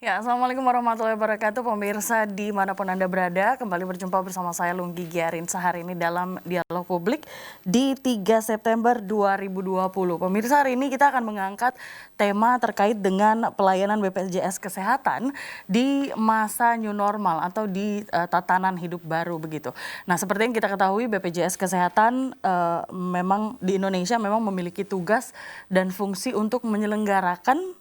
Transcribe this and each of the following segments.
Ya, Assalamualaikum warahmatullahi wabarakatuh, pemirsa dimanapun Anda berada. Kembali berjumpa bersama saya Lunggi Giarin sehari ini dalam Dialog Publik di 3 September 2020. Pemirsa, hari ini kita akan mengangkat tema terkait dengan pelayanan BPJS Kesehatan di masa new normal atau di tatanan hidup baru begitu. Nah, seperti yang kita ketahui, BPJS Kesehatan memang di Indonesia memang memiliki tugas dan fungsi untuk menyelenggarakan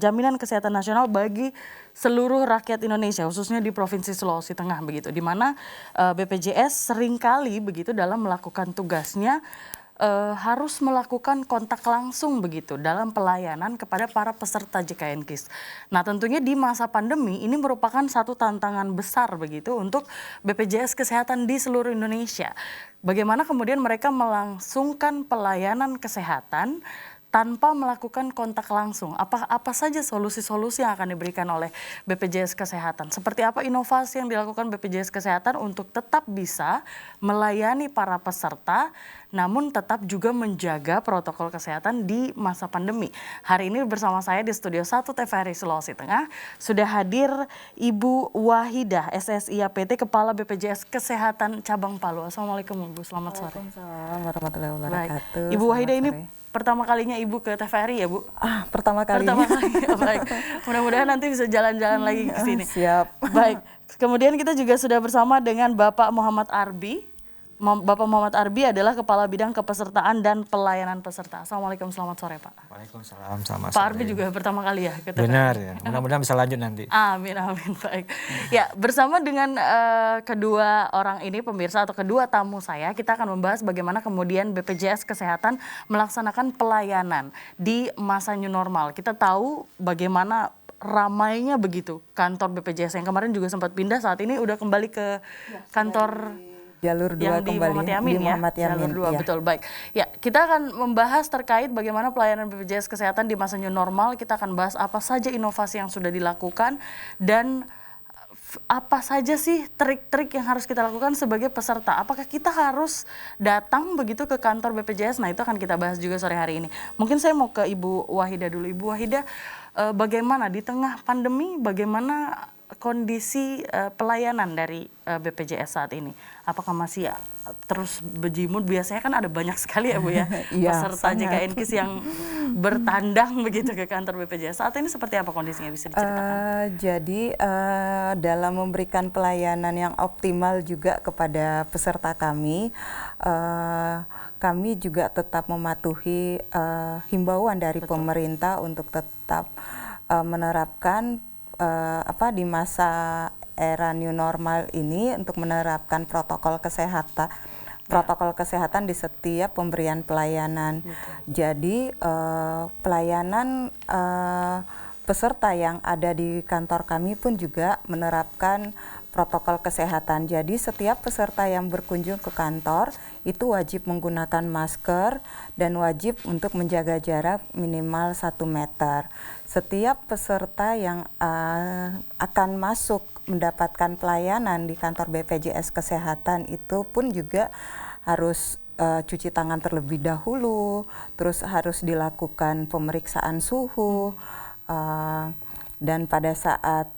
jaminan kesehatan nasional bagi seluruh rakyat Indonesia, khususnya di Provinsi Sulawesi Tengah begitu, di mana BPJS seringkali begitu dalam melakukan tugasnya harus melakukan kontak langsung begitu dalam pelayanan kepada para peserta JKN KIS. Nah, tentunya di masa pandemi ini merupakan satu tantangan besar begitu untuk BPJS Kesehatan di seluruh Indonesia. Bagaimana kemudian mereka melangsungkan pelayanan kesehatan tanpa melakukan kontak langsung. Apa saja solusi-solusi yang akan diberikan oleh BPJS Kesehatan? Seperti apa inovasi yang dilakukan BPJS Kesehatan untuk tetap bisa melayani para peserta, namun tetap juga menjaga protokol kesehatan di masa pandemi. Hari ini bersama saya di Studio 1 TVRI Sulawesi Tengah sudah hadir Ibu Wahidah, SSI APT, Kepala BPJS Kesehatan Cabang Palu. Assalamualaikum Ibu, selamat sore. Waalaikumsalam warahmatullahi wabarakatuh. Baik. Ibu Wahidah ini pertama kalinya Ibu ke TVRI ya Bu? Pertama kali. Pertama kali, baik. Mudah-mudahan nanti bisa jalan-jalan lagi ke sini. Siap. Baik, kemudian kita juga sudah bersama dengan Bapak Muhammad Arbi. Bapak Muhammad Arbi adalah Kepala Bidang Kepesertaan dan Pelayanan Peserta. Assalamualaikum, selamat sore Pak. Waalaikumsalam, selamat sore. Pak Arbi juga pertama kali ya ke TVRI? Benar ya, mudah-mudahan bisa lanjut nanti. Amin, amin, baik. Ya, bersama dengan kedua orang ini pemirsa atau kedua tamu saya, kita akan membahas bagaimana kemudian BPJS Kesehatan melaksanakan pelayanan di masa new normal. Kita tahu bagaimana ramainya begitu kantor BPJS yang kemarin juga sempat pindah, saat ini udah kembali ke kantor Jalur 2 yang di kembali Muhammad Yamin di ya, Muhammad Yamin, Jalur 2, ya. betul, baik. Ya, kita akan membahas terkait bagaimana pelayanan BPJS Kesehatan di masa new normal. Kita akan bahas apa saja inovasi yang sudah dilakukan dan apa saja sih trik-trik yang harus kita lakukan sebagai peserta. Apakah kita harus datang begitu ke kantor BPJS? Nah, itu akan kita bahas juga sore hari ini. Mungkin saya mau ke Ibu Wahidah dulu. Ibu Wahidah, bagaimana di tengah pandemi, bagaimana kondisi pelayanan dari BPJS saat ini? Apakah masih terus berjimut? Biasanya kan ada banyak sekali ya Bu ya, peserta JKN KIS yang bertandang begitu ke kantor BPJS. Saat ini seperti apa kondisinya, bisa diceritakan? Jadi dalam memberikan pelayanan yang optimal juga kepada peserta kami, kami juga tetap mematuhi himbauan dari pemerintah untuk tetap menerapkan di masa era new normal ini untuk menerapkan protokol kesehatan di setiap pemberian pelayanan. Jadi pelayanan peserta yang ada di kantor kami pun juga menerapkan protokol kesehatan. Jadi setiap peserta yang berkunjung ke kantor itu wajib menggunakan masker dan wajib untuk menjaga jarak minimal 1 meter. Setiap peserta yang akan masuk mendapatkan pelayanan di kantor BPJS Kesehatan itu pun juga harus cuci tangan terlebih dahulu, terus harus dilakukan pemeriksaan suhu, dan pada saat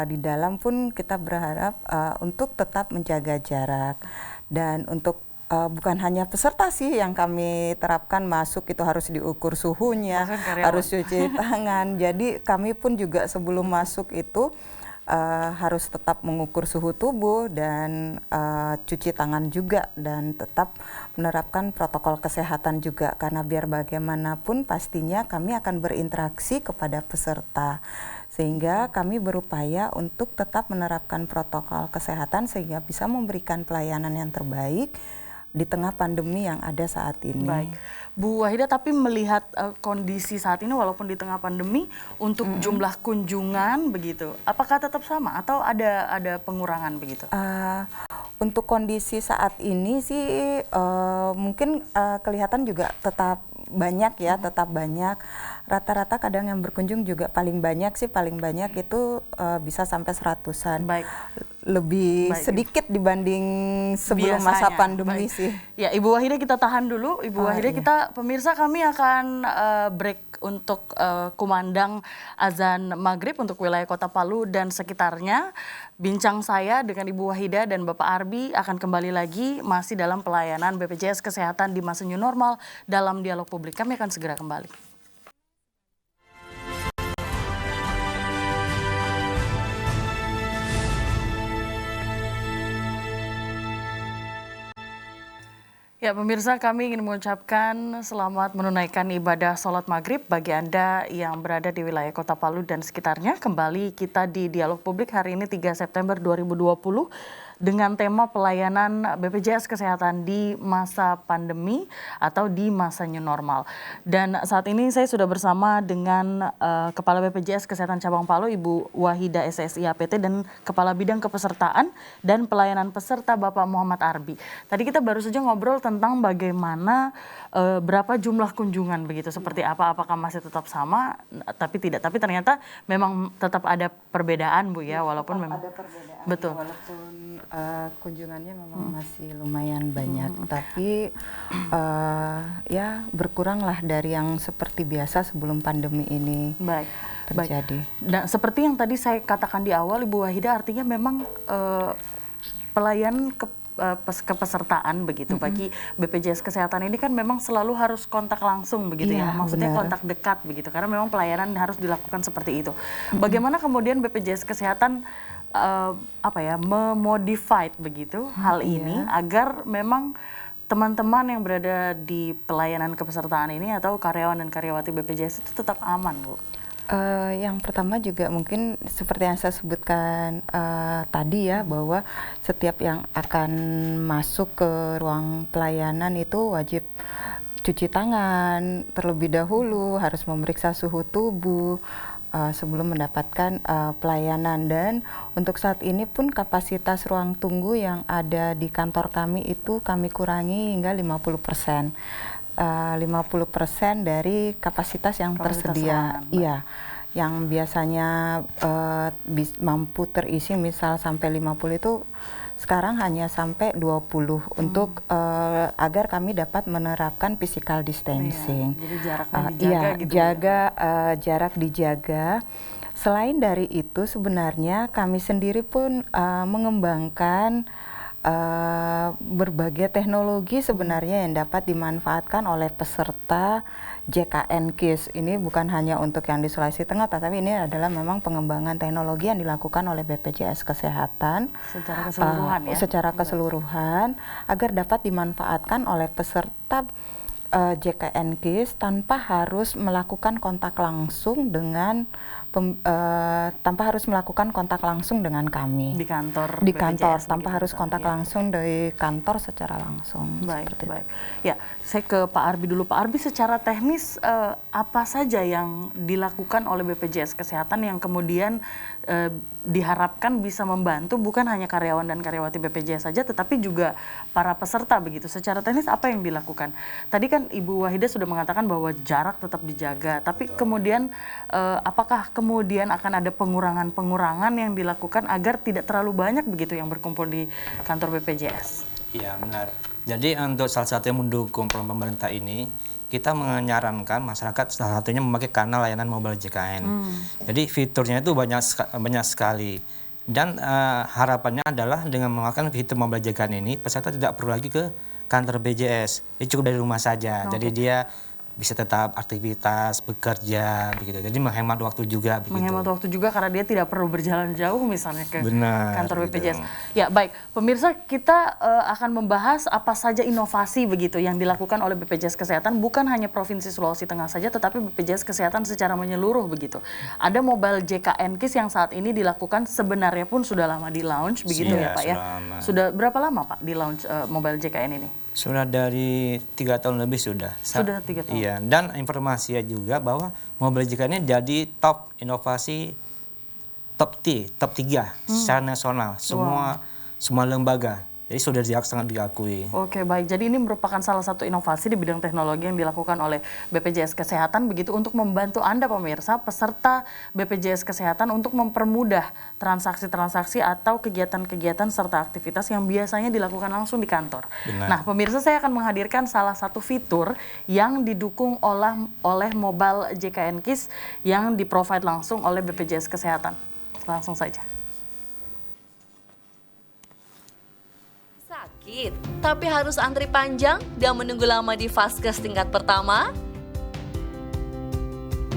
di dalam pun kita berharap untuk tetap menjaga jarak. Dan untuk bukan hanya peserta sih yang kami terapkan masuk itu harus diukur suhunya, harus cuci tangan. Jadi kami pun juga sebelum masuk itu harus tetap mengukur suhu tubuh dan cuci tangan juga, dan tetap menerapkan protokol kesehatan juga, karena biar bagaimanapun pastinya kami akan berinteraksi kepada peserta, sehingga kami berupaya untuk tetap menerapkan protokol kesehatan sehingga bisa memberikan pelayanan yang terbaik di tengah pandemi yang ada saat ini. Baik, Bu Wahidah, tapi melihat kondisi saat ini walaupun di tengah pandemi, untuk jumlah kunjungan begitu, apakah tetap sama atau ada pengurangan begitu? Untuk kondisi saat ini sih mungkin kelihatan juga tetap banyak ya, tetap banyak. Rata-rata kadang yang berkunjung juga paling banyak itu bisa sampai 100-an. Baik. lebih Baik. sedikit dibanding sebelum masa Biasanya. pandemi Baik. sih. Ya, Ibu Wahida kita tahan dulu. Ibu Wahida, iya. kita pemirsa kami akan break untuk kumandang azan maghrib untuk wilayah Kota Palu dan sekitarnya. Bincang saya dengan Ibu Wahida dan Bapak Arbi akan kembali lagi masih dalam pelayanan BPJS Kesehatan di masa new normal dalam dialog publik. Kami akan segera kembali. Ya pemirsa, kami ingin mengucapkan selamat menunaikan ibadah sholat maghrib bagi Anda yang berada di wilayah Kota Palu dan sekitarnya. Kembali kita di Dialog Publik hari ini 3 September 2020 dengan tema pelayanan BPJS Kesehatan di masa pandemi atau di masa new normal. Dan saat ini saya sudah bersama dengan Kepala BPJS Kesehatan Cabang Palu Ibu Wahida SSI APT dan Kepala Bidang Kepesertaan dan Pelayanan Peserta Bapak Muhammad Arbi. Tadi kita baru saja ngobrol tentang bagaimana berapa jumlah kunjungan begitu, seperti apa, apakah masih tetap sama, tapi tidak, tapi ternyata memang tetap ada perbedaan Bu ya, walaupun memang Ada perbedaan. betul. Walaupun kunjungannya memang masih lumayan banyak, tapi ya berkuranglah dari yang seperti biasa sebelum pandemi ini Baik. terjadi. Nah, seperti yang tadi saya katakan di awal, Ibu Wahida, artinya memang pelayanan kepesertaan begitu bagi BPJS Kesehatan ini kan memang selalu harus kontak langsung begitu ya, Iya, maksudnya benar. kontak dekat begitu, karena memang pelayanan harus dilakukan seperti itu. Bagaimana kemudian BPJS Kesehatan memodified begitu hal ini agar memang teman-teman yang berada di pelayanan kepesertaan ini atau karyawan dan karyawati BPJS itu tetap aman, Bu? Yang pertama juga mungkin seperti yang saya sebutkan tadi ya, bahwa setiap yang akan masuk ke ruang pelayanan itu wajib cuci tangan terlebih dahulu, harus memeriksa suhu tubuh sebelum mendapatkan pelayanan. Dan untuk saat ini pun kapasitas ruang tunggu yang ada di kantor kami itu kami kurangi hingga 50%. 50% dari kapasitas yang tersedia. ruangan, Iya, yang biasanya mampu terisi misal sampai 50 itu sekarang hanya sampai 20 untuk agar kami dapat menerapkan physical distancing. Iya, jadi jaraknya dijaga gitu. Jarak dijaga. Selain dari itu sebenarnya kami sendiri pun mengembangkan berbagai teknologi sebenarnya yang dapat dimanfaatkan oleh peserta JKN KIS. Ini bukan hanya untuk yang di Sulawesi Tengah, tetapi ini adalah memang pengembangan teknologi yang dilakukan oleh BPJS Kesehatan Secara keseluruhan ya? Secara keseluruhan, agar dapat dimanfaatkan oleh peserta JKN KIS tanpa harus melakukan kontak langsung dengan kami Di kantor di BPJS kantor tanpa begitu, harus Pak. kontak Ya. langsung dari kantor secara langsung. Baik, seperti baik. Ya, saya ke Pak Arbi dulu. Pak Arbi, secara teknis apa saja yang dilakukan oleh BPJS Kesehatan yang kemudian diharapkan bisa membantu bukan hanya karyawan dan karyawati BPJS saja, tetapi juga para peserta begitu. Secara teknis apa yang dilakukan? Tadi kan Ibu Wahida sudah mengatakan bahwa jarak tetap dijaga, tapi kemudian apakah kemudian akan ada pengurangan-pengurangan yang dilakukan agar tidak terlalu banyak begitu yang berkumpul di kantor BPJS? Iya benar. Jadi untuk salah satu yang mendukung program pemerintah ini, kita menyarankan masyarakat salah satunya memakai kanal layanan mobile JKN. Jadi fiturnya itu banyak sekali. Dan harapannya adalah dengan menggunakan fitur mobile JKN ini, peserta tidak perlu lagi ke kantor BPJS. Jadi cukup dari rumah saja. Jadi dia bisa tetap aktivitas, bekerja, begitu. Jadi menghemat waktu juga, begitu. Menghemat waktu juga karena dia tidak perlu berjalan jauh misalnya ke kantor BPJS. Gitu. Ya baik, pemirsa, kita akan membahas apa saja inovasi begitu yang dilakukan oleh BPJS Kesehatan, bukan hanya Provinsi Sulawesi Tengah saja, tetapi BPJS Kesehatan secara menyeluruh begitu. Ada mobile JKN KIS yang saat ini dilakukan, sebenarnya pun sudah lama di launch begitu ya Pak ya. Sudah berapa lama Pak di launch mobile JKN ini? Sudah dari 3 tahun lebih sudah. Sudah 3 tahun. Iya, dan informasinya juga bahwa mobil JKN ini jadi top inovasi top 3 secara nasional. Semua lembaga Jadi sudah sangat diakui. Oke, baik. Jadi ini merupakan salah satu inovasi di bidang teknologi yang dilakukan oleh BPJS Kesehatan begitu untuk membantu Anda pemirsa peserta BPJS Kesehatan untuk mempermudah transaksi-transaksi atau kegiatan-kegiatan serta aktivitas yang biasanya dilakukan langsung di kantor. Benar. Nah, pemirsa, saya akan menghadirkan salah satu fitur yang didukung oleh mobile JKN KIS yang di-provide langsung oleh BPJS Kesehatan. Langsung saja. Sakit, tapi harus antri panjang dan menunggu lama di Vaskes tingkat pertama?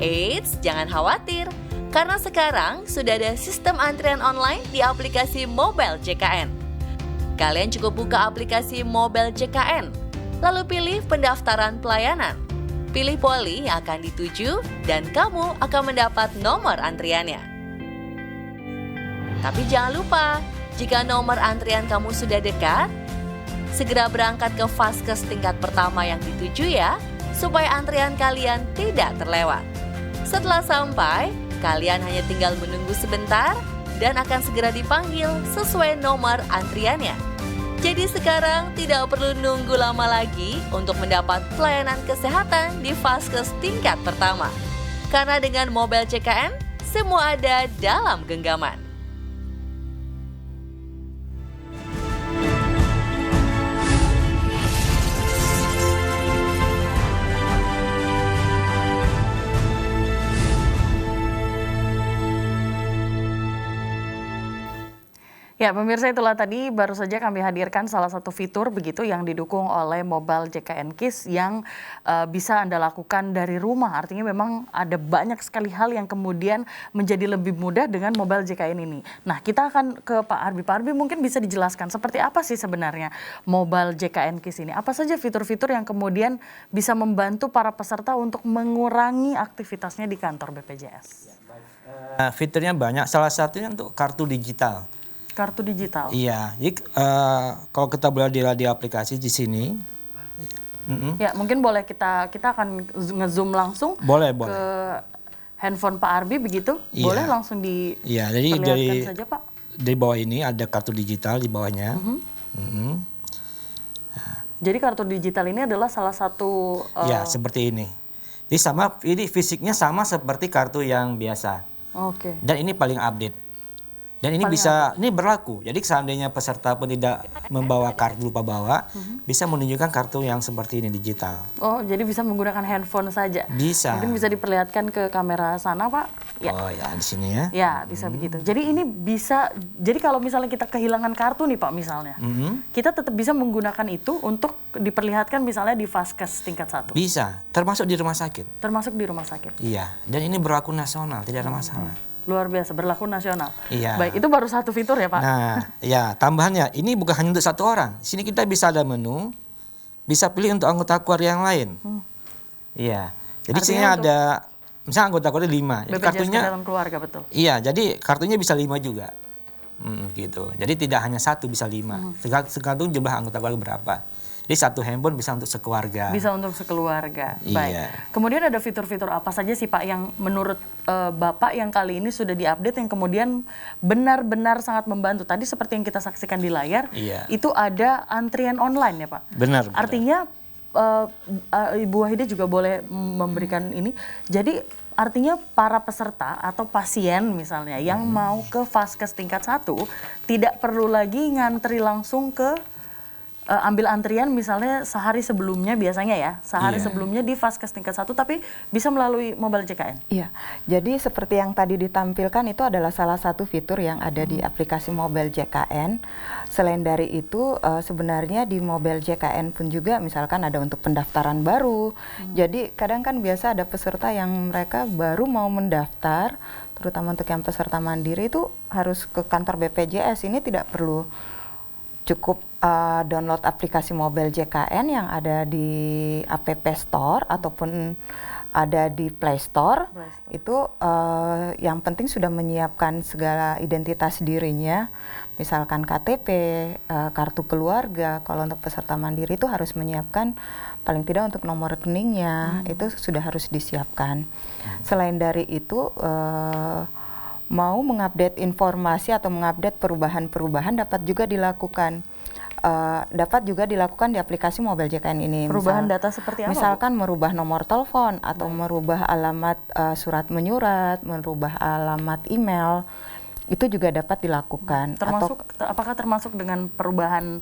Eits, jangan khawatir, karena sekarang sudah ada sistem antrian online di aplikasi Mobile JKN. Kalian cukup buka aplikasi Mobile JKN, lalu pilih pendaftaran pelayanan. Pilih poli yang akan dituju dan kamu akan mendapat nomor antriannya. Tapi jangan lupa, jika nomor antrian kamu sudah dekat, segera berangkat ke Vaskes tingkat pertama yang dituju ya, supaya antrian kalian tidak terlewat. Setelah sampai, kalian hanya tinggal menunggu sebentar dan akan segera dipanggil sesuai nomor antriannya. Jadi sekarang tidak perlu nunggu lama lagi untuk mendapat pelayanan kesehatan di Vaskes tingkat pertama. Karena dengan Mobile JKN, semua ada dalam genggaman. Ya, pemirsa, itulah tadi baru saja kami hadirkan salah satu fitur begitu yang didukung oleh Mobile JKN KIS yang bisa Anda lakukan dari rumah. Artinya memang ada banyak sekali hal yang kemudian menjadi lebih mudah dengan Mobile JKN ini. Nah, kita akan ke Pak Arbi. Pak Arbi mungkin bisa dijelaskan seperti apa sih sebenarnya Mobile JKN KIS ini? Apa saja fitur-fitur yang kemudian bisa membantu para peserta untuk mengurangi aktivitasnya di kantor BPJS? Fiturnya banyak, salah satunya untuk kartu digital. Kartu digital. Iya, jadi kalau kita boleh di aplikasi di sini. Ya, mungkin boleh kita akan nge-zoom langsung Boleh. ke handphone Pak Arbi begitu. Iya. Boleh langsung Iya, jadi diperlihatkan saja, Pak. di bawah ini ada kartu digital di bawahnya. Jadi kartu digital ini adalah salah satu Ya, seperti ini. Jadi ini fisiknya sama seperti kartu yang biasa. Oke. Dan ini paling update. Dan ini ini berlaku. Jadi seandainya peserta pun tidak membawa kartu, lupa bawa, bisa menunjukkan kartu yang seperti ini digital. Oh, jadi bisa menggunakan handphone saja. Bisa. Mungkin bisa diperlihatkan ke kamera sana, Pak. Ya. Oh ya, di sini ya. Ya, bisa begitu. Jadi ini bisa, jadi kalau misalnya kita kehilangan kartu nih Pak misalnya, kita tetap bisa menggunakan itu untuk diperlihatkan misalnya di Vaskes tingkat 1. Bisa, termasuk di rumah sakit. Termasuk di rumah sakit. Iya, dan ini berlaku nasional, tidak ada masalah. Luar biasa, berlaku nasional. Iya. Baik, itu baru satu fitur ya Pak? Nah, ya tambahannya, ini bukan hanya untuk satu orang. Sini kita bisa ada menu, bisa pilih untuk anggota keluarga yang lain. Iya, jadi sini ada, misalnya anggota keluarga 5. Jadi BPJS kartunya, Kesehatan Keluarga, betul. iya, jadi kartunya bisa 5 juga. Gitu. Jadi tidak hanya satu, bisa 5. Tergantung jumlah anggota keluarga berapa. Jadi satu handphone bisa untuk sekeluarga. Bisa untuk sekeluarga. Iya. Baik. Kemudian ada fitur-fitur apa saja sih Pak yang menurut Bapak yang kali ini sudah diupdate yang kemudian benar-benar sangat membantu? Tadi seperti yang kita saksikan di layar, Iya. itu ada antrian online ya Pak? Benar. Artinya Ibu Wahida juga boleh memberikan ini. Jadi artinya para peserta atau pasien misalnya yang mau ke Vaskes tingkat 1 tidak perlu lagi ngantri langsung ke ambil antrian misalnya sehari sebelumnya biasanya ya, sehari Iya. sebelumnya di Vaskes tingkat 1 tapi bisa melalui Mobile JKN. Iya, jadi seperti yang tadi ditampilkan itu adalah salah satu fitur yang ada di aplikasi Mobile JKN. Selain dari itu sebenarnya di Mobile JKN pun juga misalkan ada untuk pendaftaran baru. Jadi kadang kan biasa ada peserta yang mereka baru mau mendaftar, terutama untuk yang peserta mandiri itu harus ke kantor BPJS. Ini tidak perlu, cukup download aplikasi Mobile JKN yang ada di App Store ataupun ada di Play Store. Itu yang penting sudah menyiapkan segala identitas dirinya, misalkan KTP, kartu keluarga. Kalau untuk peserta mandiri itu harus menyiapkan paling tidak untuk nomor rekeningnya, itu sudah harus disiapkan. Selain dari itu mau mengupdate informasi atau mengupdate perubahan-perubahan dapat juga dilakukan. dapat juga dilakukan di aplikasi Mobile JKN ini. Perubahan data seperti apa, Bu? Misalkan merubah nomor telepon atau merubah alamat surat menyurat, merubah alamat email, itu juga dapat dilakukan. Apakah termasuk dengan perubahan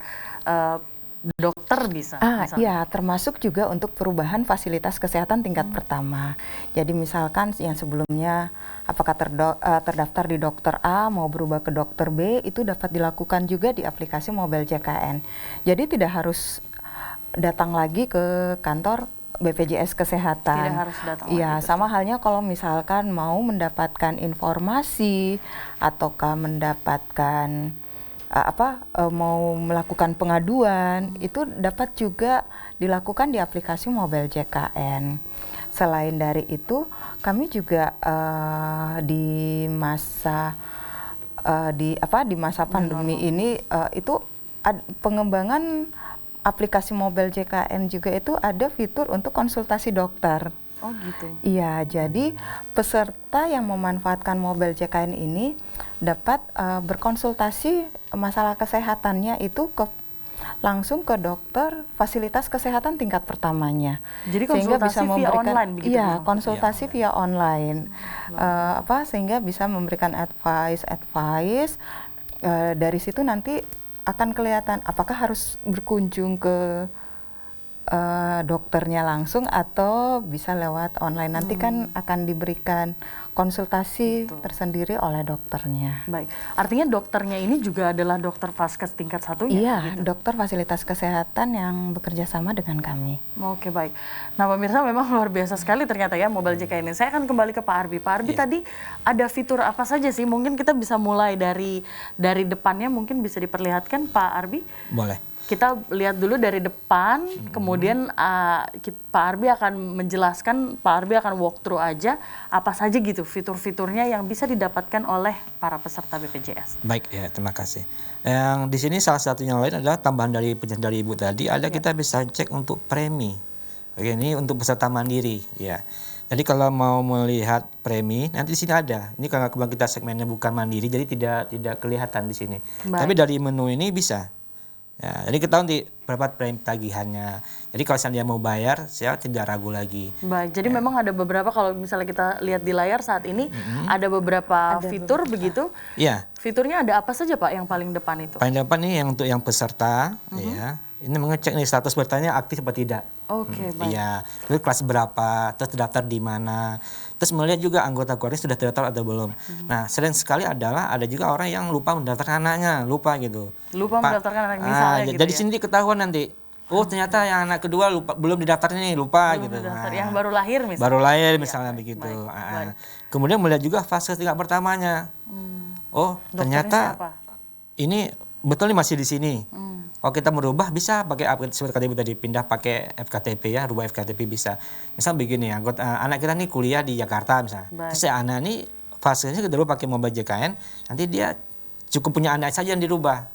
dokter bisa? Iya, termasuk juga untuk perubahan fasilitas kesehatan tingkat pertama. Jadi misalkan yang sebelumnya apakah terdaftar di dokter A mau berubah ke dokter B, itu dapat dilakukan juga di aplikasi Mobile JKN. Jadi tidak harus datang lagi ke kantor BPJS Kesehatan. Tidak harus datang Iya, lagi. sama halnya kalau misalkan mau mendapatkan informasi ataukah mendapatkan mau melakukan pengaduan, itu dapat juga dilakukan di aplikasi Mobile JKN. Selain dari itu, kami juga di masa pandemi ini itu pengembangan aplikasi Mobile JKN juga itu ada fitur untuk konsultasi dokter. Oh gitu. Iya, jadi peserta yang memanfaatkan Mobile JKN ini dapat berkonsultasi masalah kesehatannya itu langsung ke dokter fasilitas kesehatan tingkat pertamanya. Jadi sehingga konsultasi bisa via online begitu? Iya, konsultasi via online. Sehingga bisa memberikan advice. Dari situ nanti akan kelihatan apakah harus berkunjung ke dokternya langsung atau bisa lewat online. Nanti kan akan diberikan konsultasi tersendiri oleh dokternya. Baik, artinya dokternya ini juga adalah dokter Vaskes tingkat 1 ya? Iya, gitu? dokter fasilitas kesehatan yang bekerja sama dengan kami. Oke, baik. Nah, pemirsa memang luar biasa sekali ternyata ya Mobile JKN ini. Saya akan kembali ke Pak Arbi. Pak Arbi tadi ada fitur apa saja sih? Mungkin kita bisa mulai dari depannya, mungkin bisa diperlihatkan Pak Arbi? Boleh. Kita lihat dulu dari depan, kemudian Pak Arbi akan menjelaskan, Pak Arbi akan walkthrough aja apa saja gitu fitur-fiturnya yang bisa didapatkan oleh para peserta BPJS. Baik ya, terima kasih. Yang di sini salah satunya lain adalah tambahan dari penjelasan dari Ibu tadi, ada kita bisa cek untuk premi. Oke, ini untuk peserta mandiri ya. Jadi kalau mau melihat premi, nanti di sini ada. Ini karena kebetulan kita segmennya bukan mandiri, jadi tidak kelihatan di sini. Baik. Tapi dari menu ini bisa. Ya, jadi kita nanti berapa premi tagihannya. Jadi kalau saya mau bayar, saya tidak ragu lagi. Baik, jadi memang ada beberapa, kalau misalnya kita lihat di layar saat ini, ada beberapa fitur begitu. Iya. Fiturnya ada apa saja Pak yang paling depan itu? Paling depan nih yang untuk yang peserta, ya. Ini mengecek nih status bertanya aktif atau tidak. Oke, baik. Iya, terus kelas berapa, terus terdaftar di mana, terus melihat juga anggota keluarga sudah terdaftar atau belum. Nah, sering sekali adalah ada juga orang yang lupa mendaftarkan anaknya, lupa gitu. Lupa mendaftarkan anak misalnya gitu jadi ya? sini ketahuan nanti, oh ternyata yang anak kedua belum didaftar nih, lupa Belum gitu. mendaftar, yang baru lahir misalnya. Baru lahir misalnya begitu. baik. Kemudian melihat juga fase tingkat pertamanya. Oh Dokternya ternyata siapa? ini betul nih masih di sini. Kalau kita merubah bisa pakai seperti kata Ibu tadi, pindah pakai FKTP ya, rubah FKTP bisa. Misal begini, anak kita nih kuliah di Jakarta misalnya. Baik. Terus anak nih fasenya kita dulu pakai Mobile JKN, nanti dia cukup punya anak saja yang dirubah.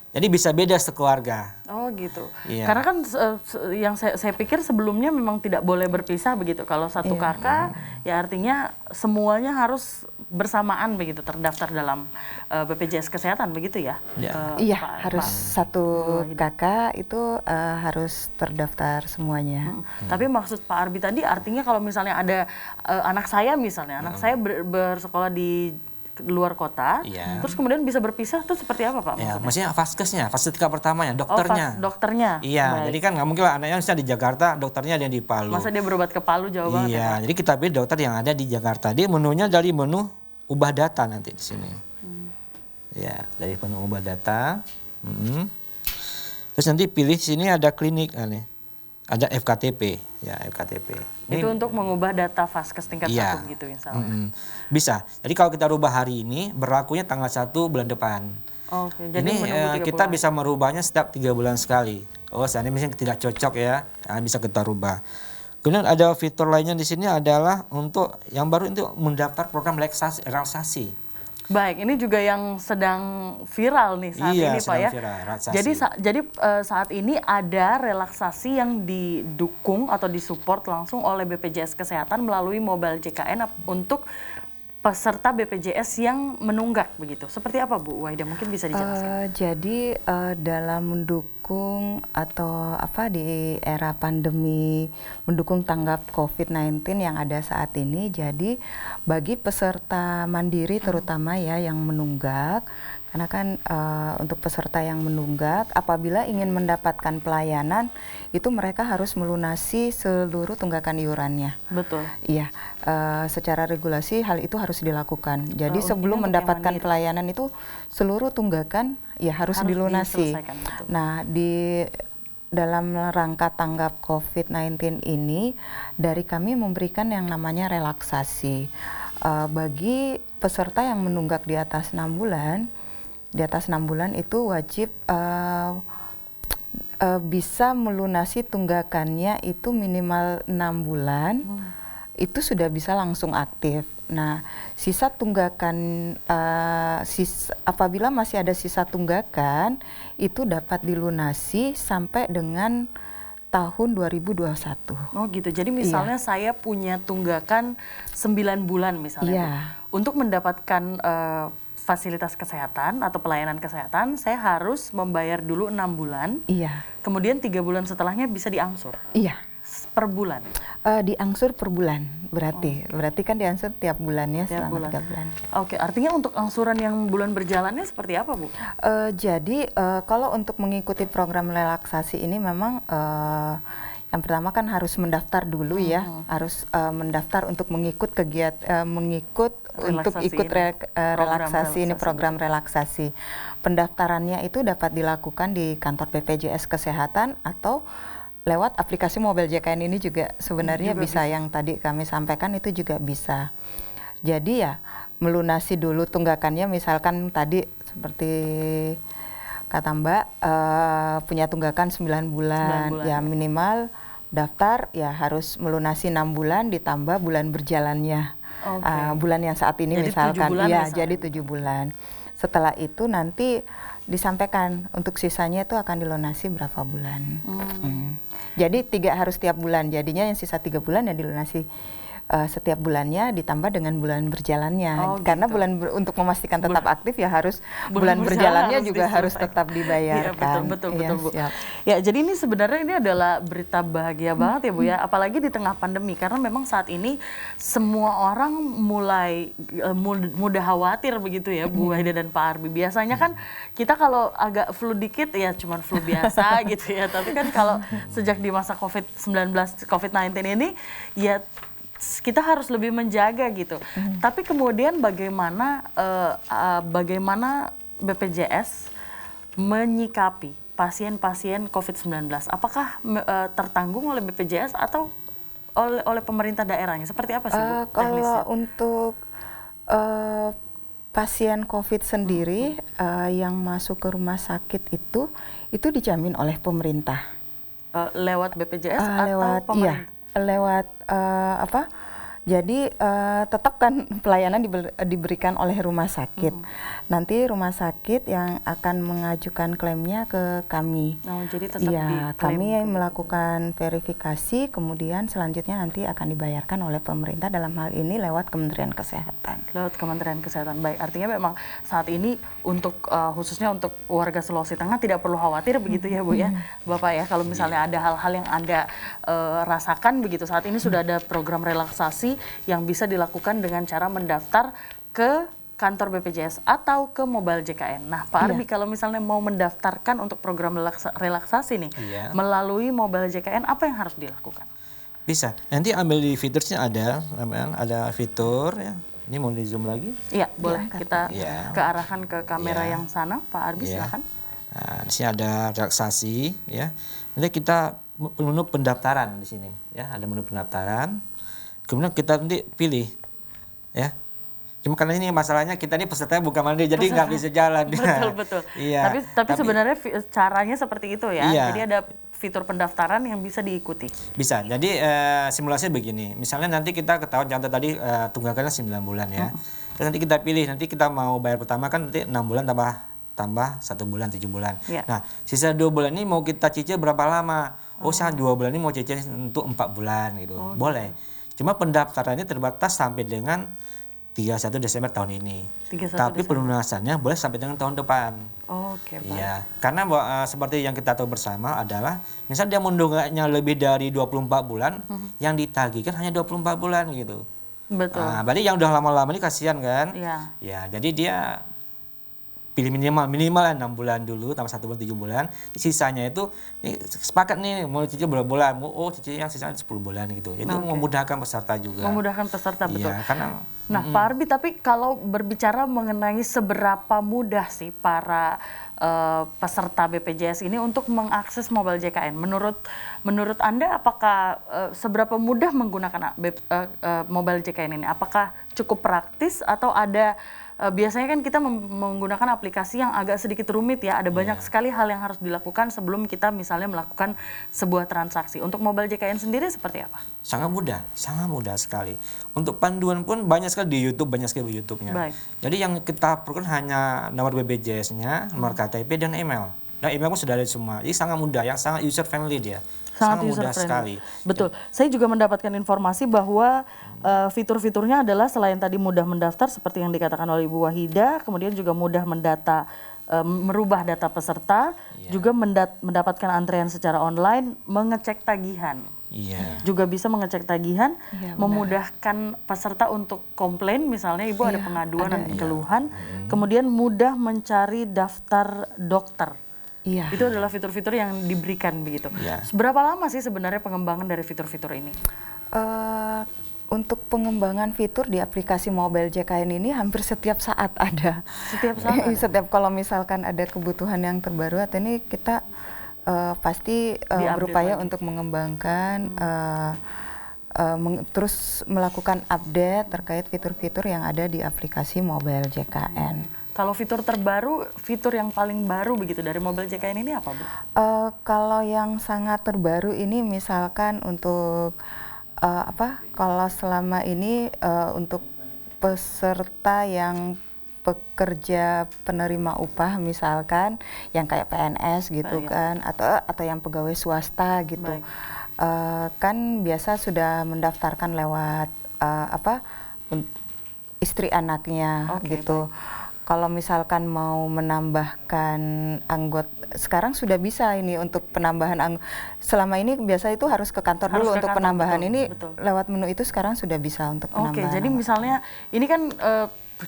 Jadi bisa beda sekeluarga. Oh gitu. Iya. Karena kan yang saya pikir sebelumnya memang tidak boleh berpisah begitu. Kalau satu kakak, ya artinya semuanya harus bersamaan begitu terdaftar dalam BPJS Kesehatan begitu ya? Iya, harus satu kakak itu harus terdaftar semuanya. Tapi maksud Pak Arbi tadi artinya kalau misalnya ada anak saya misalnya, anak saya bersekolah di luar kota, terus kemudian bisa berpisah, itu seperti apa Pak Ya, maksudnya? maksudnya vaskesnya, fase tingkat pertamanya, dokternya. Dokternya. Iya, Baik. jadi kan nggak mungkin lah anaknya misalnya di Jakarta, dokternya ada yang di Palu. Masa dia berobat ke Palu jauh banget ya Iya, Pak? jadi kita pilih dokter yang ada di Jakarta. Dia menunya dari menu ubah data nanti di sini. Ya, dari menu ubah data. Terus nanti pilih sini ada klinik, ada FKTP, ya FKTP. Itu untuk mengubah data Vaskes tingkat 1 gitu misalnya. Bisa. Jadi kalau kita rubah hari ini, berlakunya tanggal 1 bulan depan. Oke, jadi Ini menunggu 3 kita bulan. bisa merubahnya setiap 3 bulan sekali. Oh, seandainya misalnya tidak cocok ya, bisa kita rubah. Kemudian ada fitur lainnya di sini adalah untuk yang baru itu mendaftar program relaksasi. Baik, ini juga yang sedang viral nih saat Iya, ini Pak sedang ya. viral, relaksasi. Jadi saat ini ada relaksasi yang didukung atau disupport langsung oleh BPJS Kesehatan melalui Mobile JKN untuk peserta BPJS yang menunggak begitu. Seperti apa Bu Wahida? Mungkin bisa dijelaskan. Jadi dalam mendukung atau apa di era pandemi, mendukung tanggap COVID-19 yang ada saat ini, jadi bagi peserta mandiri terutama ya yang menunggak, karena kan untuk peserta yang menunggak apabila ingin mendapatkan pelayanan itu mereka harus melunasi seluruh tunggakan iurannya. Betul. Iya, secara regulasi hal itu harus dilakukan. Jadi Oh, sebelum ini untuk yang mendapatkan mandiri. pelayanan itu seluruh tunggakan ya harus dilunasi. diselesaikan, betul. Nah, dalam rangka tanggap COVID-19 ini dari kami memberikan yang namanya relaksasi bagi peserta yang menunggak di atas 6 bulan. Di atas 6 bulan itu wajib bisa melunasi tunggakannya itu minimal 6 bulan, itu sudah bisa langsung aktif. Nah, sisa tunggakan, apabila masih ada sisa tunggakan, itu dapat dilunasi sampai dengan tahun 2021. Oh gitu, jadi misalnya saya punya tunggakan 9 bulan misalnya Iya. Bu. Untuk mendapatkan fasilitas kesehatan atau pelayanan kesehatan, saya harus membayar dulu 6 bulan, Iya, kemudian 3 bulan setelahnya bisa diangsur iya. per bulan. Diangsur per bulan berarti kan diangsur tiap bulannya Tiap selama bulan. 3 bulan. Oke, artinya untuk angsuran yang bulan berjalannya seperti apa Bu? Jadi kalau untuk mengikuti program relaksasi ini memang yang pertama kan harus mendaftar dulu ya, harus mendaftar untuk mengikut untuk Relaksasi ikut ini. relaksasi ini, Relaksasi, program relaksasi. Pendaftarannya itu dapat dilakukan di kantor BPJS Kesehatan atau lewat aplikasi Mobile JKN ini juga sebenarnya Juga bisa, yang tadi kami sampaikan itu juga bisa. Jadi ya melunasi dulu tunggakannya, misalkan tadi seperti kata Mbak punya tunggakan 9 bulan, 9 bulan, ya ya. minimal daftar ya harus melunasi 6 bulan ditambah bulan berjalannya. Oke. Bulan yang saat ini Jadi 7 misalkan, bulan iya misalnya. jadi 7 bulan. Setelah itu nanti disampaikan untuk sisanya itu akan dilunasi berapa bulan. Jadi harus tiap bulan, jadinya yang sisa 3 bulan ya dilunasi setiap bulannya ditambah dengan bulan berjalannya. Oh, Karena gitu. untuk memastikan tetap aktif ya harus Bulan bulan berjalan berjalannya harus juga harus diselesaikan. tetap dibayarkan. Iya, betul Iya, Bu. siap. Ya, jadi ini sebenarnya ini adalah berita bahagia banget ya Bu ya, apalagi di tengah pandemi karena memang saat ini semua orang mulai mudah khawatir begitu ya Bu Wahida dan Pak Arbi. Biasanya kan kita kalau agak flu dikit ya cuman flu biasa gitu ya, tapi kan kalau sejak di masa COVID-19 ini ya kita harus lebih menjaga gitu. Tapi kemudian bagaimana BPJS menyikapi pasien-pasien COVID-19? Apakah tertanggung oleh BPJS atau oleh pemerintah daerahnya? Seperti apa sih Bu Kalau teknisnya? untuk pasien COVID sendiri yang masuk ke rumah sakit itu dijamin oleh pemerintah. Lewat BPJS atau Lewat pemerintah? lewat jadi tetap kan pelayanan diberikan oleh rumah sakit. Nanti rumah sakit yang akan mengajukan klaimnya ke kami. Oh, jadi tetap Iya, diklaim kami ke- melakukan verifikasi, kemudian selanjutnya nanti akan dibayarkan oleh pemerintah, dalam hal ini lewat Kementerian Kesehatan. Lewat Kementerian Kesehatan. Baik, artinya memang saat ini untuk khususnya untuk warga Sulawesi Tengah tidak perlu khawatir begitu ya Bu ya, Bapak ya. Kalau misalnya ada hal-hal yang Anda rasakan begitu, saat ini sudah ada program relaksasi yang bisa dilakukan dengan cara mendaftar ke kantor BPJS atau ke Mobile JKN. Nah, Pak Arbi kalau misalnya mau mendaftarkan untuk program relaksasi nih Iya. melalui Mobile JKN, apa yang harus dilakukan? Bisa. Nanti ambil di fiturnya ada fitur ya. Ini mau di zoom lagi? Iya, boleh kita Iya. kearahkan ke kamera Iya. yang sana, Pak Arbi Iya. silakan. Nah, di sini ada relaksasi ya. Nanti kita menu pendaftaran di sini ya, ada menu pendaftaran. Kemudian kita nanti pilih ya. Cuma karena ini masalahnya kita ini pesertanya bukan mandiri, jadi nggak bisa jalan. Betul. Iya. Tapi sebenarnya caranya seperti itu ya. Iya. Jadi ada fitur pendaftaran yang bisa diikuti. Bisa. Jadi simulasinya begini. Misalnya nanti kita ketahuan contoh tadi tunggakannya 9 bulan ya. Terus nanti kita pilih, nanti kita mau bayar pertama kan nanti 6 bulan tambah 1 bulan 7 bulan. Iya. Nah, sisa 2 bulan ini mau kita cicil berapa lama? Oh, saya 2 bulan ini mau cicil untuk 4 bulan gitu. Boleh. Cuma pendaftarannya terbatas sampai dengan 31 Desember tahun ini. 31 Tapi Desember. pelunasannya boleh sampai dengan tahun depan. Oke, Pak. Iya, karena seperti yang kita tahu bersama adalah misalnya dia menunggaknya lebih dari 24 bulan, yang ditagihkan hanya 24 bulan gitu. Betul. Berarti yang udah lama-lama ini kasihan kan? Iya. Ya, jadi dia pilih minimal lah 6 bulan dulu, tambah 1 bulan 7 bulan. Sisanya itu sepakat nih mau cicil berapa bulan, cicilnya sisanya 10 bulan gitu. Itu Oke. memudahkan peserta juga. Memudahkan peserta, betul. Iya, karena Nah, Pak Arbi, tapi kalau berbicara mengenai seberapa mudah sih para peserta BPJS ini untuk mengakses mobile JKN, menurut Anda apakah seberapa mudah menggunakan mobile JKN ini? Apakah cukup praktis atau ada biasanya kan kita menggunakan aplikasi yang agak sedikit rumit ya, ada banyak sekali hal yang harus dilakukan sebelum kita misalnya melakukan sebuah transaksi. Untuk mobile JKN sendiri seperti apa? sangat mudah sekali. Untuk panduan pun banyak sekali di YouTube, banyak sekali di YouTube-nya. Baik. Jadi yang kita perlukan hanya nomor BPJS-nya, nomor KTP dan email. Dan email pun sudah ada semua. Jadi sangat mudah, yang sangat user friendly dia. Sangat user mudah friendly. sekali. Betul. Saya juga mendapatkan informasi bahwa fitur-fiturnya adalah selain tadi mudah mendaftar seperti yang dikatakan oleh Ibu Wahida, kemudian juga mudah merubah data peserta, juga mendapatkan antrean secara online, mengecek tagihan. Iya. Juga bisa mengecek tagihan, Iya, benar. memudahkan peserta untuk komplain, misalnya Ibu ada Iya, pengaduan dan ada. keluhan, kemudian mudah mencari daftar dokter. Iya. Itu adalah fitur-fitur yang diberikan begitu. Iya. Seberapa lama sih sebenarnya pengembangan dari fitur-fitur ini? Untuk pengembangan fitur di aplikasi mobile JKN ini hampir setiap saat ada. Setiap saat ada? Setiap kalau misalkan ada kebutuhan yang terbaru, atau ini kita pasti Diupdate berupaya lagi. untuk mengembangkan, terus melakukan update terkait fitur-fitur yang ada di aplikasi mobile JKN. Kalau fitur terbaru, fitur yang paling baru begitu dari mobile JKN ini apa, Bu? Kalau yang sangat terbaru ini misalkan untuk kalau selama ini untuk peserta yang pekerja penerima upah misalkan yang kayak PNS gitu kan, atau yang pegawai swasta gitu. Baik. Kan biasa sudah mendaftarkan lewat istri anaknya Oke, gitu. Kalau misalkan mau menambahkan anggota, sekarang sudah bisa ini untuk penambahan selama ini biasa itu harus ke kantor Harus dulu ke untuk kantor, penambahan. betul, ini betul. lewat menu itu sekarang sudah bisa untuk Oke, penambahan. jadi misalnya ini kan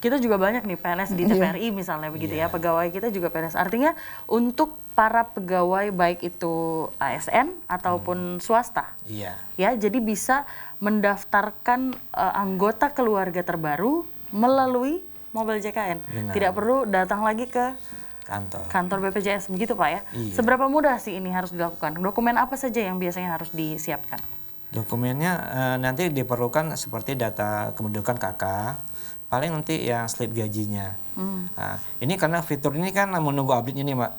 kita juga banyak nih PNS di TVRI misalnya begitu ya, pegawai kita juga PNS. Artinya untuk para pegawai baik itu ASN ataupun swasta. Iya. Ya, jadi bisa mendaftarkan anggota keluarga terbaru melalui mobile JKN. Benar. Tidak perlu datang lagi ke Kantor. BPJS, begitu Pak ya? Iya. Seberapa mudah sih ini harus dilakukan? Dokumen apa saja yang biasanya harus disiapkan? Dokumennya nanti diperlukan seperti data kependudukan kakak, paling nanti yang slip gajinya. Nah, ini karena fitur ini kan menunggu update ini, Mbak.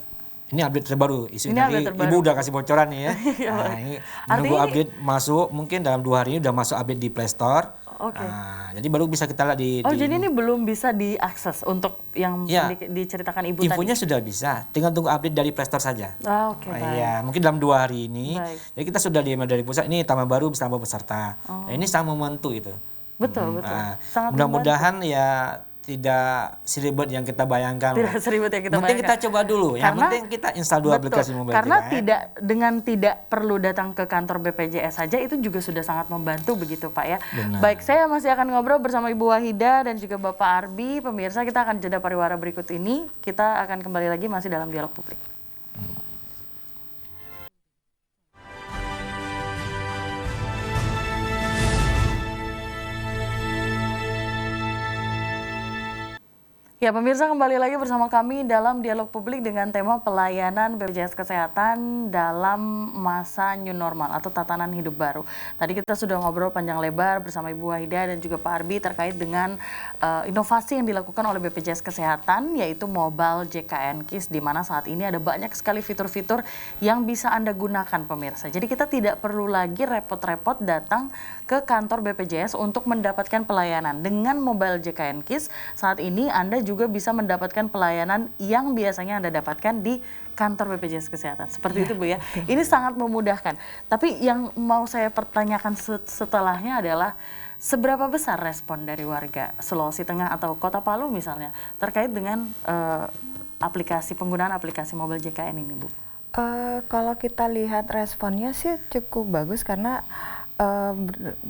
Ini update terbaru. Ini update terbaru. Ibu udah kasih bocoran nih ya. Nah, ini menunggu Artinya update masuk, mungkin dalam 2 hari ini udah masuk update di Play Store. Oke. Nah, jadi baru bisa kita lihat di. Oh, jadi ini belum bisa diakses untuk yang Ya. diceritakan Ibu Infonya tadi? sudah bisa, tinggal tunggu update dari Play Store saja. Oke, baik. Iya, mungkin dalam 2 hari ini. Baik. Jadi kita sudah di email dari pusat, ini tambah baru bisa tambah peserta. Nah, ini sangat membantu itu. Betul, betul. Nah, Sangat mudah-mudahan ya tidak seribet yang kita bayangkan. Tidak seribet yang kita penting bayangkan. kita coba dulu. Yang Karena- penting kita install dulu Betul, aplikasi mobile karena JKN. tidak perlu datang ke kantor BPJS saja itu juga sudah sangat membantu begitu Pak ya. Benar. Baik, saya masih akan ngobrol bersama Ibu Wahida dan juga Bapak Arbi. Pemirsa, kita akan jeda pariwara berikut ini. Kita akan kembali lagi masih dalam dialog publik. Ya, pemirsa, kembali lagi bersama kami dalam dialog publik dengan tema pelayanan BPJS Kesehatan dalam masa new normal atau tatanan hidup baru. Tadi kita sudah ngobrol panjang lebar bersama Ibu Wahida dan juga Pak Arbi terkait dengan inovasi yang dilakukan oleh BPJS Kesehatan, yaitu Mobile JKN KIS, di mana saat ini ada banyak sekali fitur-fitur yang bisa Anda gunakan, pemirsa. Jadi kita tidak perlu lagi repot-repot datang ke kantor BPJS untuk mendapatkan pelayanan. Dengan Mobile JKN KIS, saat ini Anda juga bisa mendapatkan pelayanan yang biasanya Anda dapatkan di kantor BPJS Kesehatan. Seperti itu Bu ya. Ini sangat memudahkan. Tapi yang mau saya pertanyakan setelahnya adalah seberapa besar respon dari warga Sulawesi Tengah atau Kota Palu misalnya terkait dengan penggunaan aplikasi mobile JKN ini Bu? Kalau kita lihat responnya sih cukup bagus karena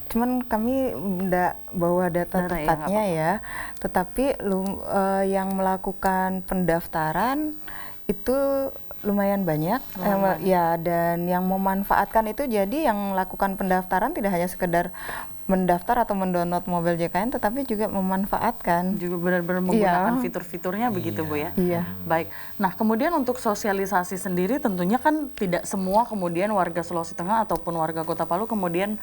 cuman kami tidak bawa data tepatnya ya, tetapi yang melakukan pendaftaran itu lumayan banyak, ya, dan yang memanfaatkan itu jadi yang melakukan pendaftaran tidak hanya sekedar mendaftar atau mendownload mobile JKN, tetapi juga memanfaatkan. Juga benar-benar menggunakan fitur-fiturnya begitu Bu ya? Iya. Baik, nah kemudian untuk sosialisasi sendiri tentunya kan tidak semua kemudian warga Sulawesi Tengah ataupun warga Kota Palu kemudian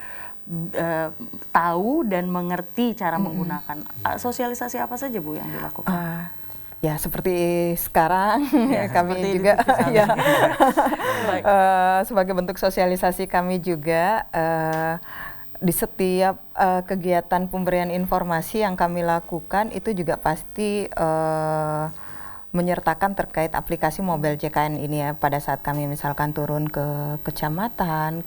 tahu dan mengerti cara menggunakan. Sosialisasi apa saja Bu yang dilakukan? Ya seperti sekarang kami seperti juga ya Baik. Sebagai bentuk sosialisasi kami juga di setiap kegiatan pemberian informasi yang kami lakukan itu juga pasti menyertakan terkait aplikasi mobile JKN ini ya. Pada saat kami misalkan turun ke kecamatan,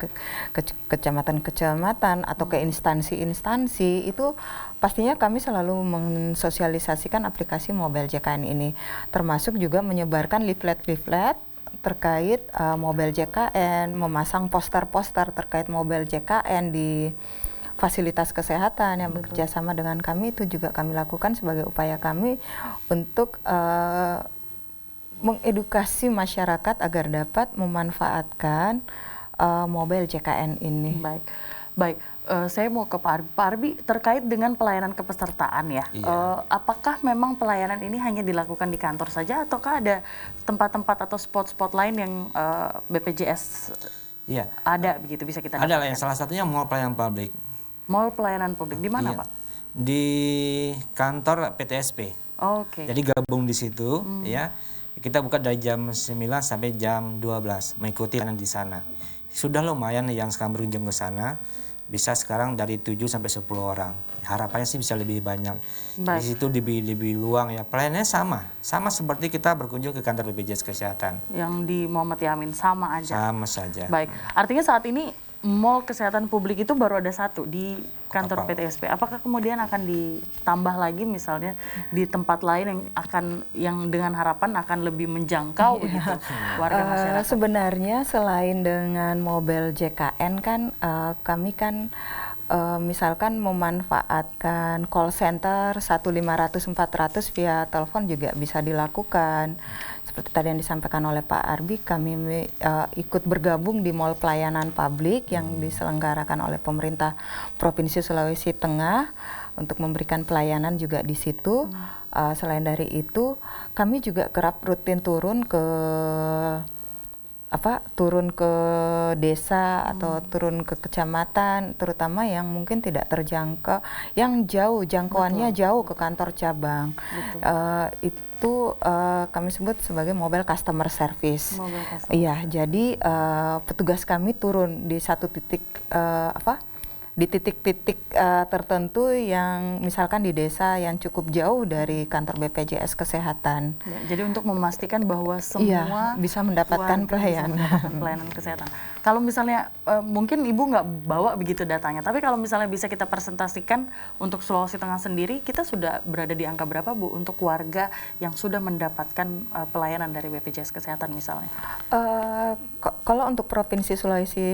kecamatan atau ke instansi-instansi, itu pastinya kami selalu mensosialisasikan aplikasi mobile JKN ini, termasuk juga menyebarkan leaflet-leaflet terkait mobile JKN, memasang poster-poster terkait mobile JKN di fasilitas kesehatan yang bekerja sama dengan kami. Itu juga kami lakukan sebagai upaya kami untuk mengedukasi masyarakat agar dapat memanfaatkan mobile JKN ini. Baik. Saya mau ke Pak Arbi. Pak Arbi, terkait dengan pelayanan kepesertaan ya, apakah memang pelayanan ini hanya dilakukan di kantor saja, ataukah ada tempat-tempat atau spot-spot lain yang BPJS ada begitu bisa kita Ada dapatkan? yang salah satunya mall pelayanan publik. Mall pelayanan publik di mana Pak? Di kantor PTSP. Oke. Jadi gabung di situ ya. Kita buka dari jam 9 sampai jam 12 mengikuti layanan di sana. Sudah lumayan yang sekarang berkunjung ke sana. Bisa sekarang dari 7 sampai 10 orang. Harapannya sih bisa lebih banyak. Di situ lebih luang ya. Pelayanannya sama seperti kita berkunjung ke kantor BPJS Kesehatan. Yang di Muhammad Yamin sama aja. Sama saja. Baik. Artinya saat ini mall kesehatan publik itu baru ada satu di kantor PTSP. Apakah kemudian akan ditambah lagi misalnya di tempat lain yang dengan harapan akan lebih menjangkau gitu warga masyarakat? Sebenarnya selain dengan mobile JKN kan kami kan misalkan memanfaatkan call center 1-500-400 via telepon juga bisa dilakukan. Seperti tadi yang disampaikan oleh Pak Arbi, kami ikut bergabung di mall pelayanan publik yang diselenggarakan oleh pemerintah Provinsi Sulawesi Tengah untuk memberikan pelayanan juga di situ. Selain dari itu, kami juga kerap rutin turun ke desa atau turun ke kecamatan, terutama yang mungkin tidak terjangkau, yang jauh jangkauannya jauh ke kantor cabang. Itu kami sebut sebagai mobile customer service. Iya, jadi petugas kami turun di satu titik di titik-titik tertentu yang misalkan di desa yang cukup jauh dari kantor BPJS Kesehatan. Ya, jadi untuk memastikan bahwa semua bisa mendapatkan pelayanan kesehatan. Kalau misalnya mungkin Ibu nggak bawa begitu datanya, tapi kalau misalnya bisa kita presentasikan untuk Sulawesi Tengah sendiri, kita sudah berada di angka berapa Bu untuk warga yang sudah mendapatkan pelayanan dari BPJS Kesehatan misalnya? Kalau untuk Provinsi Sulawesi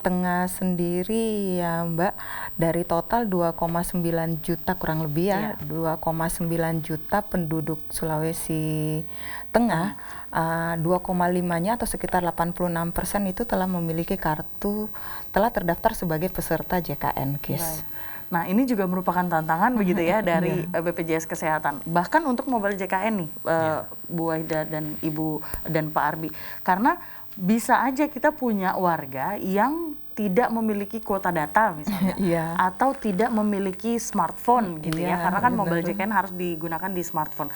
Tengah sendiri ya Mbak, dari total 2,9 juta kurang lebih ya, 2,9 juta penduduk Sulawesi Tengah, 2,5-nya atau sekitar 86% itu telah memiliki kartu, telah terdaftar sebagai peserta JKN KIS. Nah ini juga merupakan tantangan begitu ya dari BPJS Kesehatan. Bahkan untuk mobile JKN nih, Bu Wahida dan Ibu dan Pak Arbi. Karena bisa aja kita punya warga yang tidak memiliki kuota data misalnya, atau tidak memiliki smartphone gitu ya, karena kan mobile JKN harus digunakan di smartphone.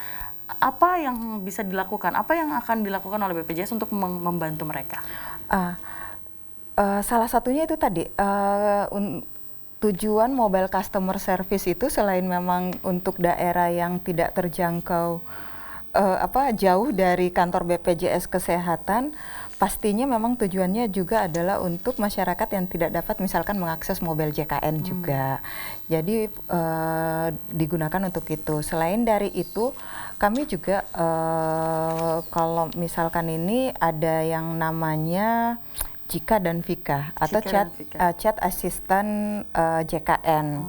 Apa yang bisa dilakukan? Apa yang akan dilakukan oleh BPJS untuk membantu mereka? Salah satunya itu tadi tujuan mobile customer service itu selain memang untuk daerah yang tidak terjangkau jauh dari kantor BPJS Kesehatan, pastinya memang tujuannya juga adalah untuk masyarakat yang tidak dapat misalkan mengakses mobil JKN juga. Jadi digunakan untuk itu. Selain dari itu, kami juga kalau misalkan ini ada yang namanya Cika dan Vika atau chat assistant JKN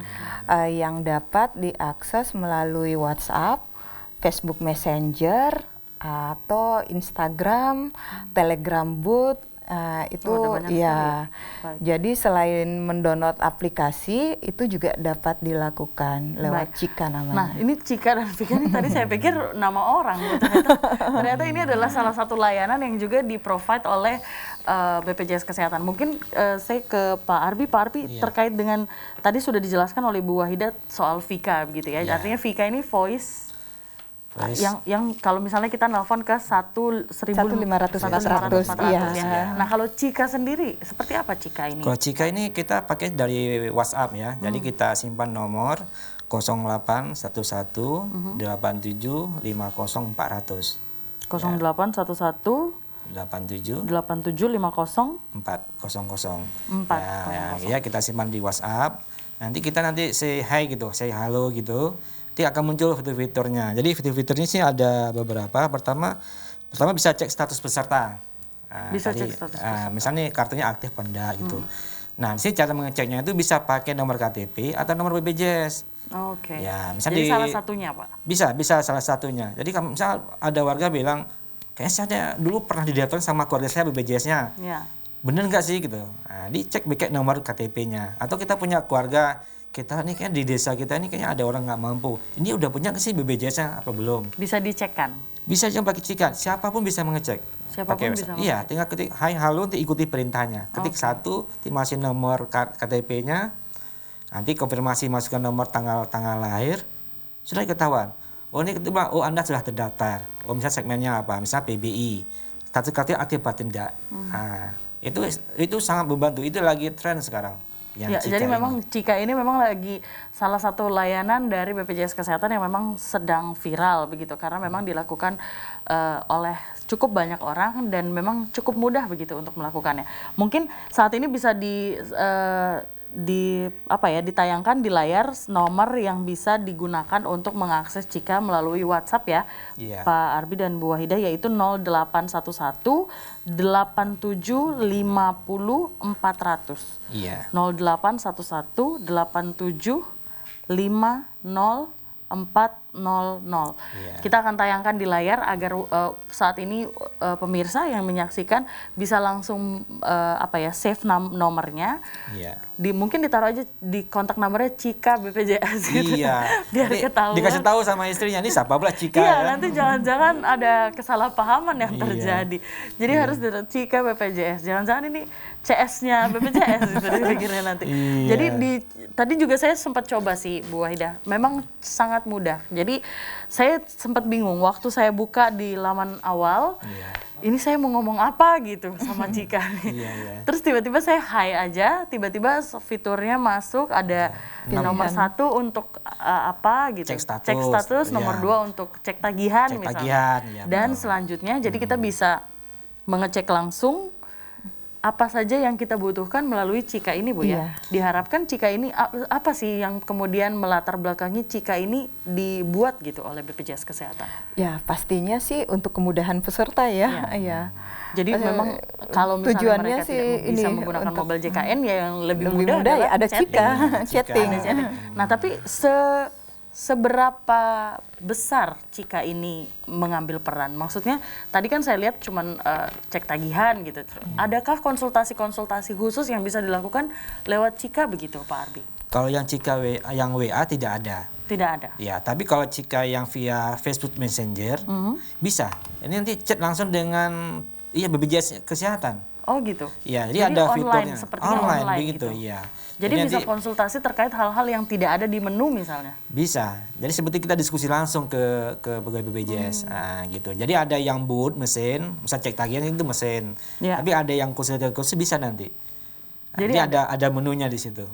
yang dapat diakses melalui WhatsApp, Facebook Messenger, atau Instagram, Telegram bot, itu ya. Jadi selain mendownload aplikasi, itu juga dapat dilakukan lewat Cika namanya. Nah, ini Cika dan Vika ini tadi saya pikir nama orang. Ternyata ini adalah salah satu layanan yang juga di-provide oleh BPJS Kesehatan. Mungkin saya ke Pak Arbi. Pak Arbi, terkait dengan tadi sudah dijelaskan oleh Bu Wahidah soal Vika begitu ya. Artinya Vika ini voice yang kalau misalnya kita nelpon ke 1.500 iya. Nah, kalau Cika sendiri seperti apa Cika ini? Kalau Cika ini kita pakai dari WhatsApp ya. Jadi kita simpan nomor 0811 87 50 400. 0811 87 87 50 400. Ya, kita simpan di WhatsApp. Nanti kita say hi gitu, say halo gitu. Nanti akan muncul fitur-fiturnya. Jadi fitur-fiturnya sih ada beberapa. Pertama bisa cek status peserta. Bisa cek status peserta. Misalnya kartunya aktif apa enggak gitu. Nah, di sini cara mengeceknya itu bisa pakai nomor KTP atau nomor BPJS. Oke. Ya, misalnya jadi salah satunya, Pak? Bisa salah satunya. Jadi kalau misal ada warga bilang, kayaknya saya dulu pernah didaftar sama keluarga saya BPJS-nya. Ya. Bener nggak sih gitu? Nah, dicek pakai nomor KTP-nya. Atau kita punya keluarga, kita nih kayaknya di desa kita ini kayaknya ada orang nggak mampu. Ini udah punya nggak sih BPJS-nya apa belum? Bisa dicekkan? Bisa cuma pakai Cika. Siapapun bisa mengecek. Siapapun bisa mengecek? Iya, tinggal ketik hai halo, nanti ikuti perintahnya. Ketik satu, masih nomor KTP-nya. Nanti konfirmasi masukkan nomor tanggal lahir. Sudah ketahuan. Oh ini kedua, Anda sudah terdaftar. Oh misalnya segmennya apa? Misalnya PBI. Status KTP aktif atau tidak. Nah, itu sangat membantu. Itu lagi tren sekarang. Ya, jadi memang Cika ini memang lagi salah satu layanan dari BPJS Kesehatan yang memang sedang viral begitu, karena memang dilakukan oleh cukup banyak orang dan memang cukup mudah begitu untuk melakukannya. Mungkin saat ini bisa ditayangkan di layar nomor yang bisa digunakan untuk mengakses Cika melalui WhatsApp ya, Pak Arbi dan Bu Wahidah, yaitu 0811 87 50 400. 0811 87 50 400. Kita akan tayangkan di layar agar saat ini pemirsa yang menyaksikan bisa langsung save nomornya. Mungkin ditaruh aja di kontak nomornya Cika BPJS gitu. Biar ketahuan. Dikasih tahu sama istrinya, ini siapa pula Cika. Iya, nanti jangan-jangan ada kesalahpahaman yang terjadi. Jadi harus di Cika BPJS. Jangan-jangan ini CS-nya BPJS gitu dipikirnya nanti. Jadi tadi juga saya sempat coba sih Bu Wahidah. Memang sangat mudah. Jadi saya sempat bingung waktu saya buka di laman awal. Ini saya mau ngomong apa gitu sama Cika nih. Terus tiba-tiba saya hi aja, tiba-tiba fiturnya masuk, ada nomor 1 untuk apa gitu. Cek status, nomor 2 untuk cek tagihan misalnya. Dan selanjutnya jadi kita bisa mengecek langsung apa saja yang kita butuhkan melalui Cika ini, Bu ya. Diharapkan Cika ini apa sih yang kemudian melatar belakangi Cika ini dibuat gitu oleh BPJS Kesehatan? Ya, pastinya sih untuk kemudahan peserta ya. Jadi memang kalau misalnya tujuannya mereka tidak bisa menggunakan mobil JKN ya yang lebih mudah ya ada chatting. Nah, tapi seberapa besar Cika ini mengambil peran? Maksudnya tadi kan saya lihat cuman cek tagihan gitu. Adakah konsultasi-konsultasi khusus yang bisa dilakukan lewat Cika begitu, Pak Arbi? Kalau yang Cika yang WA tidak ada. Tidak ada? Ya, tapi kalau Cika yang via Facebook Messenger bisa. Ini nanti chat langsung dengan BPJS Kesehatan. Oh gitu? Iya, jadi ada fiturnya. Online begitu, gitu. iya. Jadi bisa konsultasi terkait hal-hal yang tidak ada di menu misalnya? Bisa. Jadi seperti kita diskusi langsung ke pegawai BPJS. Nah, gitu. Jadi ada yang booth mesin, misal cek tagihan itu mesin. Tapi ada yang konsultasi bisa nanti. Jadi ada menunya di situ.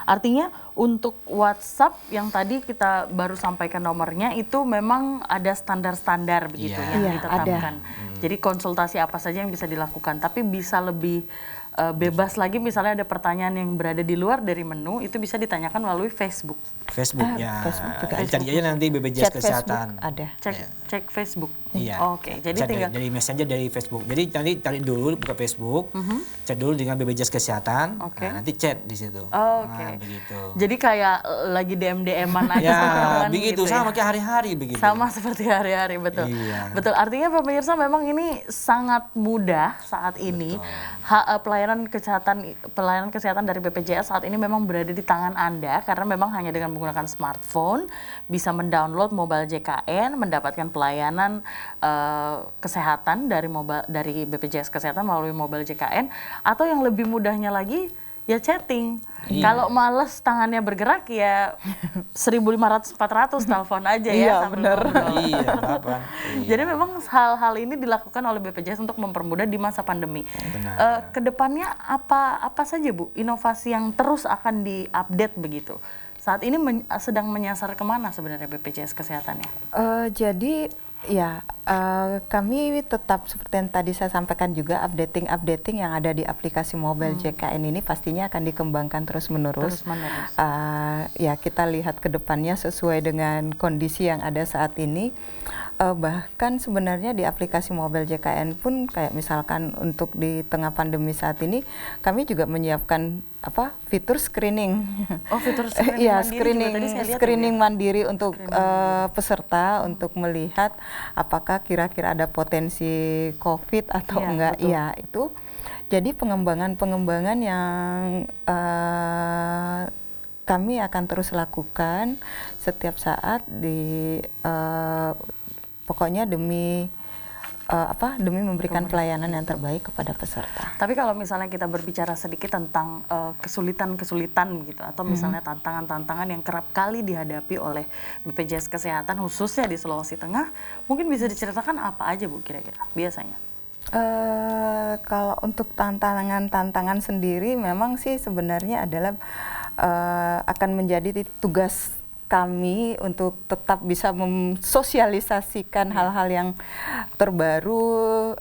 Artinya untuk WhatsApp yang tadi kita baru sampaikan nomornya itu memang ada standar-standar begitu Iya. yang Iya, ditetapkan. Jadi konsultasi apa saja yang bisa dilakukan, tapi bisa lebih bebas lagi misalnya ada pertanyaan yang berada di luar dari menu itu bisa ditanyakan melalui Facebook. Facebook ya. Facebook juga ada. Cari aja nanti BPJS Chat Kesehatan. Facebook ada. Cek Facebook. Iya. Oke, jadi Chat tinggal dari messenger dari Facebook. Jadi nanti cari dulu buka Facebook, chat dulu dengan BPJS Kesehatan, Oke. nah, nanti chat di situ. Oke. Nah, begitu. Jadi kayak lagi DM-DM-an aja sama Ya, teman begitu gitu sama kayak hari-hari begitu. Sama seperti hari-hari, betul. Iya. Betul. Artinya pemirsa memang ini sangat mudah saat ini. Pelayanan kesehatan dari BPJS saat ini memang berada di tangan Anda karena memang hanya dengan menggunakan smartphone bisa mendownload mobile JKN, mendapatkan pelayanan kesehatan dari BPJS Kesehatan melalui mobile JKN, atau yang lebih mudahnya lagi ya chatting. Kalau males tangannya bergerak ya 1.500-400 telepon aja ya. Iya, sambil bener. ngobrol. Iya, kapan? Iya. Jadi memang hal-hal ini dilakukan oleh BPJS untuk mempermudah di masa pandemi. Kedepannya apa saja Bu inovasi yang terus akan diupdate begitu? Saat ini sedang menyasar kemana sebenarnya BPJS Kesehatannya? Jadi ya kami tetap seperti yang tadi saya sampaikan juga updating yang ada di aplikasi mobile JKN ini pastinya akan dikembangkan terus-menerus. Ya kita lihat ke depannya sesuai dengan kondisi yang ada saat ini. Bahkan sebenarnya di aplikasi mobile JKN pun kayak misalkan untuk di tengah pandemi saat ini kami juga menyiapkan fitur screening. Oh, fitur screening Iya, mandiri juga tadi saya lihat screening ya. mandiri untuk peserta untuk melihat apakah kira-kira ada potensi COVID atau Iya, enggak. betul. Iya, itu jadi pengembangan yang kami akan terus lakukan setiap saat pokoknya demi memberikan pelayanan yang terbaik kepada peserta. Tapi kalau misalnya kita berbicara sedikit tentang kesulitan-kesulitan gitu atau misalnya tantangan-tantangan yang kerap kali dihadapi oleh BPJS Kesehatan khususnya di Sulawesi Tengah, mungkin bisa diceritakan apa aja Bu kira-kira biasanya? Kalau untuk tantangan sendiri memang sih sebenarnya adalah akan menjadi tugas kami untuk tetap bisa mensosialisasikan hal-hal yang terbaru,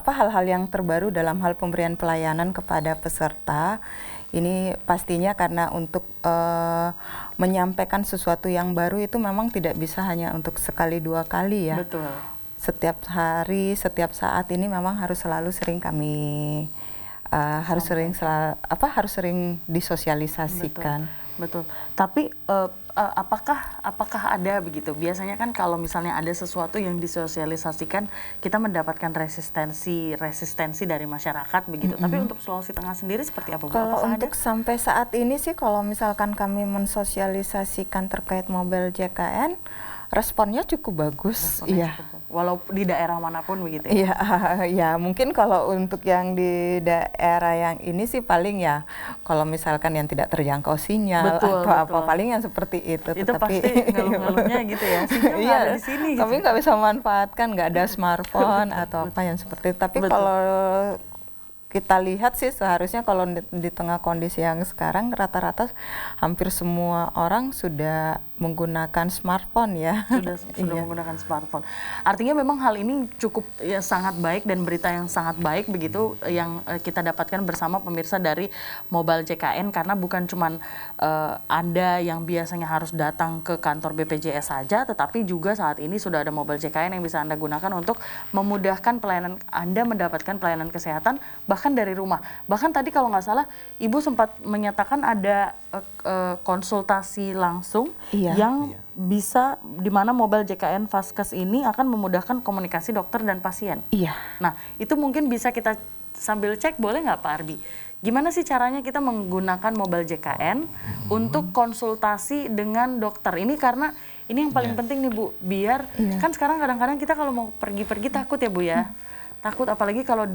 hal-hal yang terbaru dalam hal pemberian pelayanan kepada peserta. Ini pastinya karena untuk menyampaikan sesuatu yang baru itu memang tidak bisa hanya untuk sekali dua kali ya. Betul. Setiap hari, setiap saat ini memang harus selalu sering kami harus sering disosialisasikan. Betul. Tapi apakah ada begitu? Biasanya kan kalau misalnya ada sesuatu yang disosialisasikan, kita mendapatkan resistensi dari masyarakat begitu. Tapi untuk Sulawesi Tengah sendiri seperti apa Bu? Kalau Apakah untuk ada? sampai saat ini sih kalau misalkan kami mensosialisasikan terkait mobile JKN, responnya cukup bagus. Responnya Iya. cukup. Walau di daerah manapun begitu ya? Iya, ya mungkin kalau untuk yang di daerah yang ini sih paling ya kalau misalkan yang tidak terjangkau sinyal Betul, atau apa betul. paling yang seperti itu. Itu pasti ngeluh-ngeluhnya gitu ya, sinyal nggak Iya, ada di sini gitu. kami nggak bisa memanfaatkan, nggak ada smartphone atau apa yang seperti itu. Tapi Betul. kalau kita lihat sih seharusnya kalau di tengah kondisi yang sekarang rata-rata hampir semua orang sudah menggunakan smartphone ya. Sudah Iya. menggunakan smartphone. Artinya memang hal ini cukup ya sangat baik dan berita yang sangat baik begitu yang kita dapatkan bersama pemirsa dari Mobile JKN karena bukan cuman Anda yang biasanya harus datang ke kantor BPJS saja, tetapi juga saat ini sudah ada Mobile JKN yang bisa Anda gunakan untuk memudahkan pelayanan Anda mendapatkan pelayanan kesehatan bahkan dari rumah. Bahkan tadi kalau nggak salah Ibu sempat menyatakan ada konsultasi langsung. Iya. Yang bisa di mana Mobile JKN Vaskes ini akan memudahkan komunikasi dokter dan pasien. Iya. Nah, itu mungkin bisa kita sambil cek, boleh nggak Pak Arbi? Gimana sih caranya kita menggunakan Mobile JKN untuk konsultasi dengan dokter? Ini karena ini yang paling penting nih Bu, biar kan sekarang kadang-kadang kita kalau mau pergi-pergi takut ya Bu ya. Takut apalagi kalau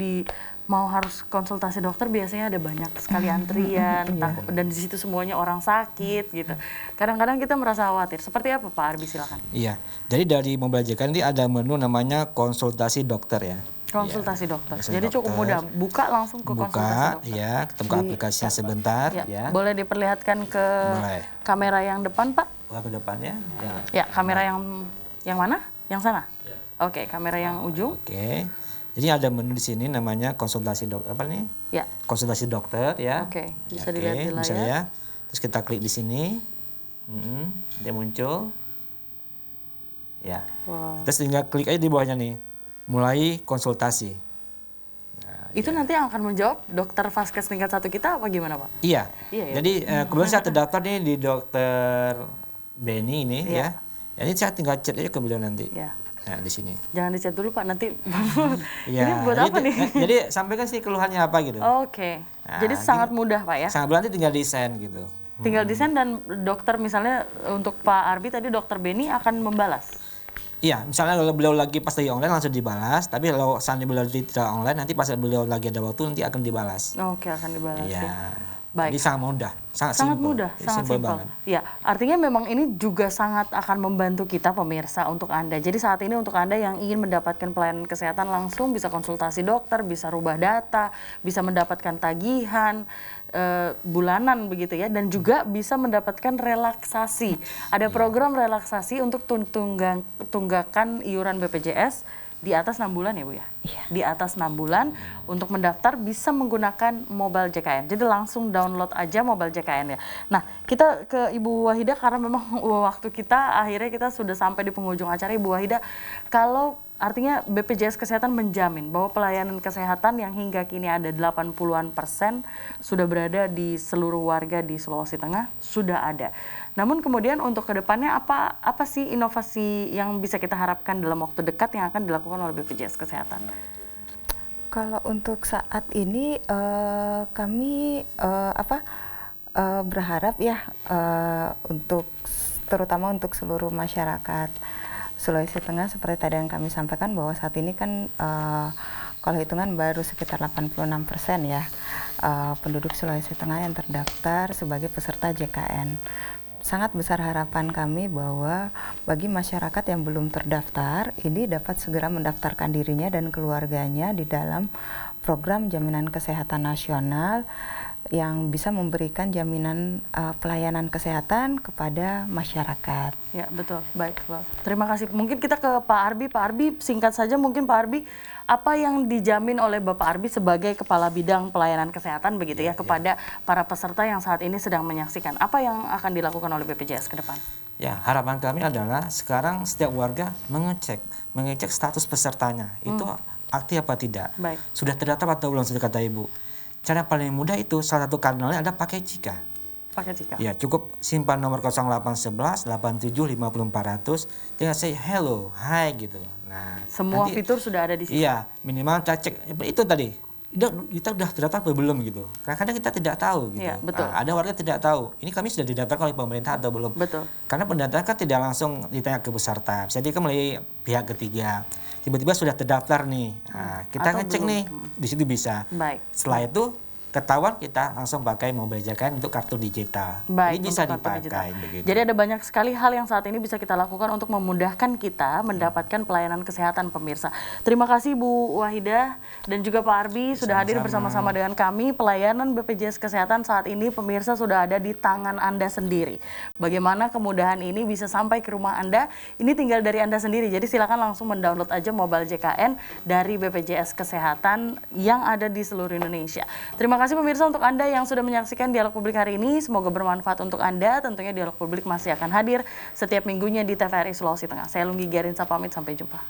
mau harus konsultasi dokter biasanya ada banyak sekali antrian dan di situ semuanya orang sakit gitu. Kadang-kadang kita merasa khawatir. Seperti apa Pak Arbi, silakan. Iya, jadi dari Mobile JKN ini ada menu namanya konsultasi dokter ya. Konsultasi dokter. konsultasi Jadi cukup dokter. mudah, buka langsung ke konsultasi dokter. Ya, kita buka aplikasinya sebentar, Ya. ya. Boleh diperlihatkan ke Boleh. kamera yang depan, Pak? Buka ke depannya. Ya. Ya, kamera yang mana? Yang sana? Oke, kamera yang ujung. Oke. Jadi ada menu di sini namanya konsultasi dokter apa nih? Ya. Konsultasi dokter ya. Oke, bisa Oke, dilihat di bisa layar. ya. Terus kita klik di sini. Dia muncul. Ya. Wow. Terus tinggal klik aja di bawahnya nih. Mulai konsultasi. Itu nanti yang akan menjawab dokter Vaskes tingkat 1 kita apa gimana, Pak? Iya. Iya, ya. Jadi kebetulan saya terdaftar nih di dokter Beni ini Iya. ya. Ini saya tinggal chat aja ke beliau nanti. Ya. Nah, di sini. Jangan dicat dulu, Pak, nanti. Iya. Ini buat apa nih? Jadi sampaikan sih keluhannya apa gitu. Oke. Nah, Jadi sangat mudah, Pak ya. Sangat nanti tinggal desain gitu. Tinggal desain dan dokter misalnya untuk Pak Arbi tadi dokter Beni akan membalas. Iya, misalnya kalau beliau lagi pas lagi online langsung dibalas, tapi kalau seandainya beliau tidak online nanti pas beliau lagi ada waktu nanti akan dibalas. Oke, akan dibalas Iya. ya. Baik. Jadi sangat mudah, sangat simple. Mudah, Jadi sangat simple simpel. banget. Ya, artinya memang ini juga sangat akan membantu kita pemirsa untuk Anda. Jadi saat ini untuk Anda yang ingin mendapatkan pelayanan kesehatan langsung bisa konsultasi dokter, bisa rubah data, bisa mendapatkan tagihan bulanan begitu ya, dan juga bisa mendapatkan relaksasi. Ada program relaksasi untuk tunggakan iuran BPJS di atas 6 bulan ya Bu ya? Iya. Di atas 6 bulan untuk mendaftar bisa menggunakan mobile JKN. Jadi langsung download aja mobile JKN ya. Nah, kita ke Ibu Wahida karena memang waktu kita akhirnya kita sudah sampai di penghujung acara. Ibu Wahida, kalau artinya BPJS Kesehatan menjamin bahwa pelayanan kesehatan yang hingga kini ada 80-an% sudah berada di seluruh warga di Sulawesi Tengah sudah ada. Namun kemudian untuk kedepannya apa sih inovasi yang bisa kita harapkan dalam waktu dekat yang akan dilakukan oleh BPJS Kesehatan? Kalau untuk saat ini kami berharap ya untuk terutama untuk seluruh masyarakat Sulawesi Tengah seperti tadi yang kami sampaikan bahwa saat ini kan kalau hitungan baru sekitar 86% ya penduduk Sulawesi Tengah yang terdaftar sebagai peserta JKN. Sangat besar harapan kami bahwa bagi masyarakat yang belum terdaftar ini dapat segera mendaftarkan dirinya dan keluarganya di dalam program jaminan kesehatan nasional yang bisa memberikan jaminan pelayanan kesehatan kepada masyarakat. Ya, betul. Baik. Terima kasih. Mungkin kita ke Pak Arbi. Pak Arbi, singkat saja mungkin Pak Arbi, apa yang dijamin oleh Bapak Arbi sebagai Kepala Bidang Pelayanan Kesehatan begitu ya kepada para peserta yang saat ini sedang menyaksikan? Apa yang akan dilakukan oleh BPJS ke depan? Ya, harapan kami adalah sekarang setiap warga mengecek status pesertanya. Itu aktif apa tidak? Baik. Sudah terdaftar atau belum, sudah kata Ibu. Cara paling mudah itu salah satu kanalnya ada pakai Cika. Pakai Cika. Ya, cukup simpan nomor 0811 87 50 400, tinggal say hello, hi gitu. Nah, Semua nanti, fitur sudah ada di sini. Iya, minimal kita cek itu tadi. Kita udah terdaftar atau belum gitu. Kadang-kadang kita tidak tahu gitu. Iya, betul. Nah, ada warga tidak tahu. Ini kami sudah didaftarkan oleh pemerintah atau belum? Betul. Karena pendaftaran kan tidak langsung ditanya ke peserta. Jadi kan melalui pihak ketiga. Tiba-tiba sudah terdaftar nih. Nah, kita Atau ngecek belum. nih, di situ bisa. Baik. Setelah itu ketahuan kita langsung pakai mobile JKN untuk kartu digital. Baik, Ini bisa untuk kartu dipakai digital. begitu. Jadi ada banyak sekali hal yang saat ini bisa kita lakukan untuk memudahkan kita mendapatkan pelayanan kesehatan pemirsa. Terima kasih Bu Wahida dan juga Pak Arbi sudah hadir bersama-sama dengan kami. Pelayanan BPJS Kesehatan saat ini pemirsa sudah ada di tangan Anda sendiri. Bagaimana kemudahan ini bisa sampai ke rumah Anda? Ini tinggal dari Anda sendiri. Jadi silakan langsung mendownload aja mobile JKN dari BPJS Kesehatan yang ada di seluruh Indonesia. Terima kasih pemirsa untuk Anda yang sudah menyaksikan Dialog Publik hari ini. Semoga bermanfaat untuk Anda. Tentunya Dialog Publik masih akan hadir setiap minggunya di TVRI Sulawesi Tengah. Saya Lunggi Gerinsa pamit, sampai jumpa.